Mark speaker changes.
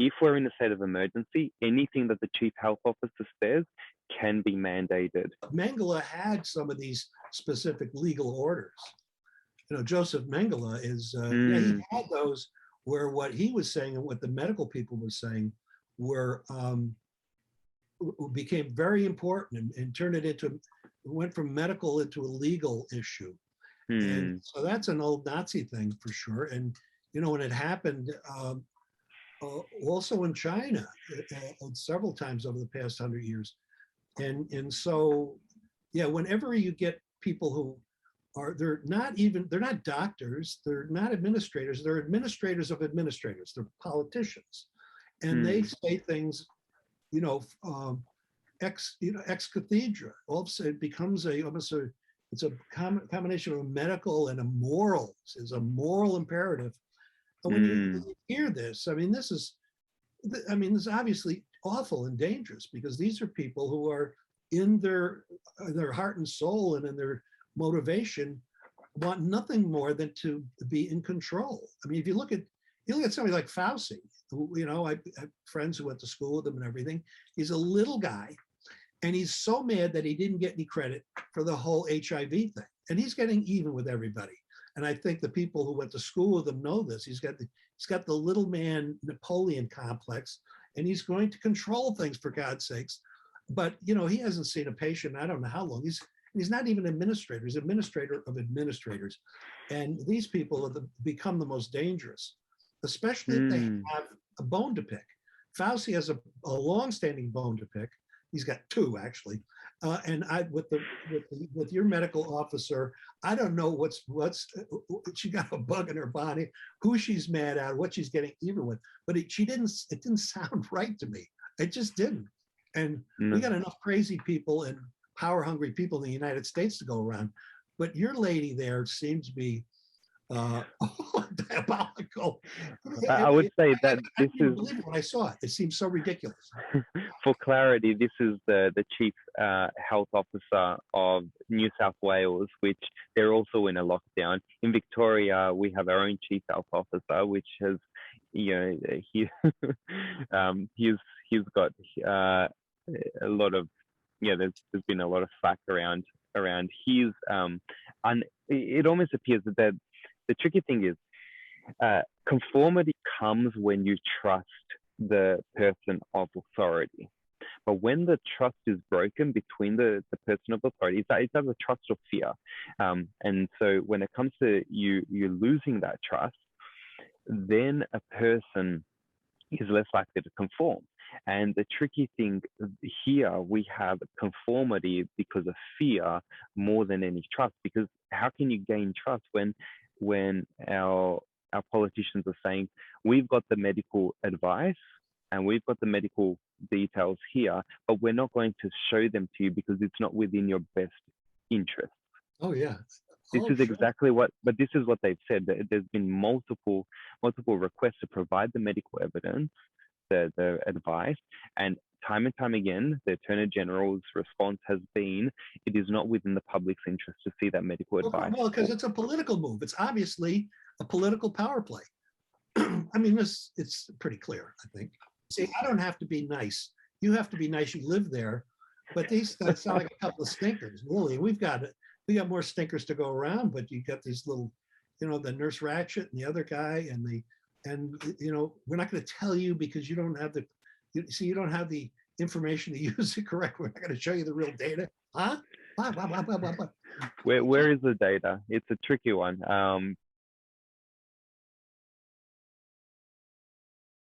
Speaker 1: if we're in a state of emergency, anything that the chief health officer says can be mandated.
Speaker 2: Mengele had some of these specific legal orders. You know, Josef Mengele is, yeah, he had those where what he was saying and what the medical people were saying were, became very important and turned it into, went from medical into a legal issue. And so that's an old Nazi thing for sure. And, you know, when it happened, also in China, several times over the past 100 years. And so, yeah, whenever you get people who are, they're not doctors, they're not administrators, they're administrators of administrators, they're politicians. And they say things, you know, ex cathedra. Also, it becomes it's a combination of a medical and a moral. It's a moral imperative. And when you hear this, I mean, this is obviously awful and dangerous, because these are people who are in their heart and soul and in their motivation want nothing more than to be in control. I mean, if you look at somebody like Fauci, who, you know, I have friends who went to school with him and everything. He's a little guy, and he's so mad that he didn't get any credit for the whole HIV thing. And he's getting even with everybody. And I think the people who went to school with him know this. He's got the little man Napoleon complex, and he's going to control things, for God's sakes. But, you know, he hasn't seen a patient, I don't know how long. He's not even an administrator. He's administrator of administrators. And these people have become the most dangerous, especially if they have a bone to pick. Fauci has a long-standing bone to pick. He's got two, actually. And with your medical officer, I don't know what's she got a bug in her body, who she's mad at, what she's getting even with. But it didn't sound right to me. It just didn't. And we got enough crazy people and power-hungry people in the United States to go around. But your lady there seems to be diabolical.
Speaker 1: I would say that
Speaker 2: I didn't believe it when I saw it. It seems so ridiculous.
Speaker 1: For clarity, this is the chief health officer of New South Wales, which they're also in a lockdown. In Victoria, we have our own chief health officer, which has, you know, he's got a lot of, yeah, there's been a lot of flack around his, and it almost appears that the tricky thing is, conformity comes when you trust the person of authority. But when the trust is broken between the person of authority, it's either a trust or fear. And so when it comes to you losing that trust, then a person is less likely to conform. And the tricky thing here, we have conformity because of fear more than any trust. Because how can you gain trust when our politicians are saying, we've got the medical advice and we've got the medical details here, but we're not going to show them to you because it's not within your best interest.
Speaker 2: Oh, yeah.
Speaker 1: This is exactly what they've said. There's been multiple requests to provide the medical evidence, the advice, and time again, the Attorney General's response has been, it is not within the public's interest to see that medical advice.
Speaker 2: Well, because it's a political move. It's obviously a political power play. I mean, it's pretty clear, I think. See, I don't have to be nice. You have to be nice. You live there. But these guys sound like a couple of stinkers, really. We got more stinkers to go around, but you got these little, you know, the Nurse Ratchet and the other guy and you know, we're not going to tell you because you don't have you don't have the information to use it correct. We're not going to show you the real data. Huh?
Speaker 1: Where is the data? It's a tricky one.